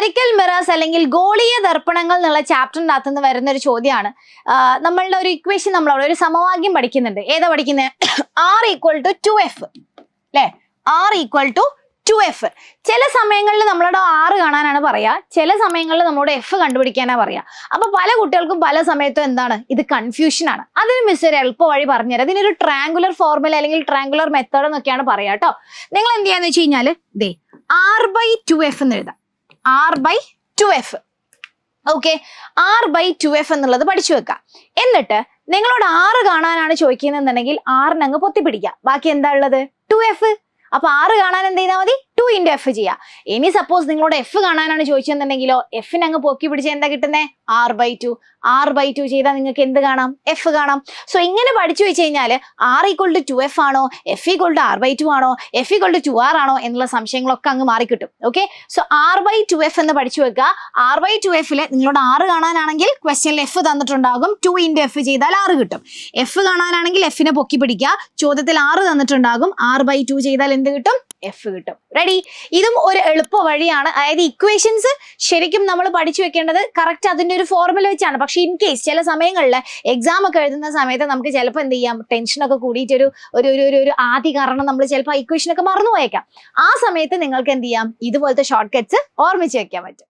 Spherical mirrors അല്ലെങ്കിൽ ഗോളീയ ദർപ്പണങ്ങൾ എന്നുള്ള ചാപ്റ്ററിന്റെ അകത്തുനിന്ന് വരുന്ന ഒരു ചോദ്യമാണ്. നമ്മളുടെ ഒരു ഇക്വേഷൻ നമ്മളവിടെ ഒരു സമവാക്യം പഠിക്കുന്നുണ്ട്. ഏതാ പഠിക്കുന്നത്? R=2F അല്ലെ? R=2F. ചില സമയങ്ങളിൽ നമ്മളോട് R കാണാനാണ് പറയാ, ചില സമയങ്ങളിൽ നമ്മളോട് F കണ്ടുപിടിക്കാനാ പറയാ. അപ്പൊ പല കുട്ടികൾക്കും പല സമയത്തും എന്താണ് ഇത് കൺഫ്യൂഷൻ ആണ്. അതിന് മിസ് ഒരു എളുപ്പ വഴി പറഞ്ഞുതരാം. ഇതിനൊരു ട്രയാങ്കുലർ ഫോർമുല അല്ലെങ്കിൽ ട്രയാങ്കുലർ മെത്തേഡ് എന്നൊക്കെയാണ് പറയാ കേട്ടോ. നിങ്ങൾ എന്ത് ചെയ്യാന്ന് വെച്ച് കഴിഞ്ഞാൽ ദേ R/2F എന്ന് എഴുതാം. R/2F. ഓക്കെ, R/2F എന്നുള്ളത് പഠിച്ചു വെക്കാം. എന്നിട്ട് നിങ്ങളോട് R കാണാനാണ് ചോദിക്കുന്നതെന്നുണ്ടെങ്കിൽ Rന് അങ്ങ് പൊത്തിപ്പിടിക്കാം. ബാക്കി എന്താ ഉള്ളത്? 2F. അപ്പൊ R കാണാൻ എന്ത് ചെയ്താൽ മതി? 2 × F ചെയ്യാം. ഇനി സപ്പോസ് നിങ്ങളോട് F കാണാനാണ് ചോദിച്ചെന്നുണ്ടെങ്കിലോ Fന് അങ്ങ് പൊക്കി പിടിച്ച് എന്താ കിട്ടുന്നത്? R/2. R/2 ചെയ്താൽ നിങ്ങൾക്ക് എന്ത് കാണാം? F കാണാം. സോ ഇങ്ങനെ പഠിച്ചു വെച്ച് കഴിഞ്ഞാൽ R=2F ആണോ, F=R/2 ആണോ, F=2R ആണോ എന്നുള്ള സംശയങ്ങളൊക്കെ അങ്ങ് മാറിക്കിട്ടും. ഓക്കെ, സോ R/2F എന്ന് പഠിച്ചു വെക്കുക. R/2F നിങ്ങളോട് R കാണാനാണെങ്കിൽ ക്വസ്റ്റ്യനിൽ F തന്നിട്ടുണ്ടാകും. 2 × F ചെയ്താൽ R കിട്ടും. F കാണാനാണെങ്കിൽ Fനെ പൊക്കി പിടിക്കുക. ചോദ്യത്തിൽ R തന്നിട്ടുണ്ടാകും. R/2 ചെയ്താൽ എന്ത് കിട്ടും? F കിട്ടും. റെഡി? ഇതും ഒരു എളുപ്പ വഴിയാണ്. അതായത് ഇക്വേഷൻസ് ശരിക്കും നമ്മൾ പഠിച്ചു വെക്കേണ്ടത് കറക്റ്റ് അതിന്റെ ഒരു ഫോർമുല വെച്ചാണ്. പക്ഷെ ഇൻ കേസ് ചില സമയങ്ങളിൽ എക്സാം ഒക്കെ എഴുതുന്ന സമയത്ത് നമുക്ക് ചിലപ്പോൾ എന്ത് ചെയ്യാം, ടെൻഷനൊക്കെ കൂടിയിട്ടൊരു ഒരു ആദ്യ കാരണം നമ്മൾ ചിലപ്പോൾ ഇക്വേഷൻ ഒക്കെ മറന്നു പോയേക്കാം. ആ സമയത്ത് നിങ്ങൾക്ക് എന്ത് ചെയ്യാം, ഇതുപോലത്തെ ഷോർട്ട് കട്ട്സ് ഓർമ്മിച്ച് വെക്കാൻ പറ്റും.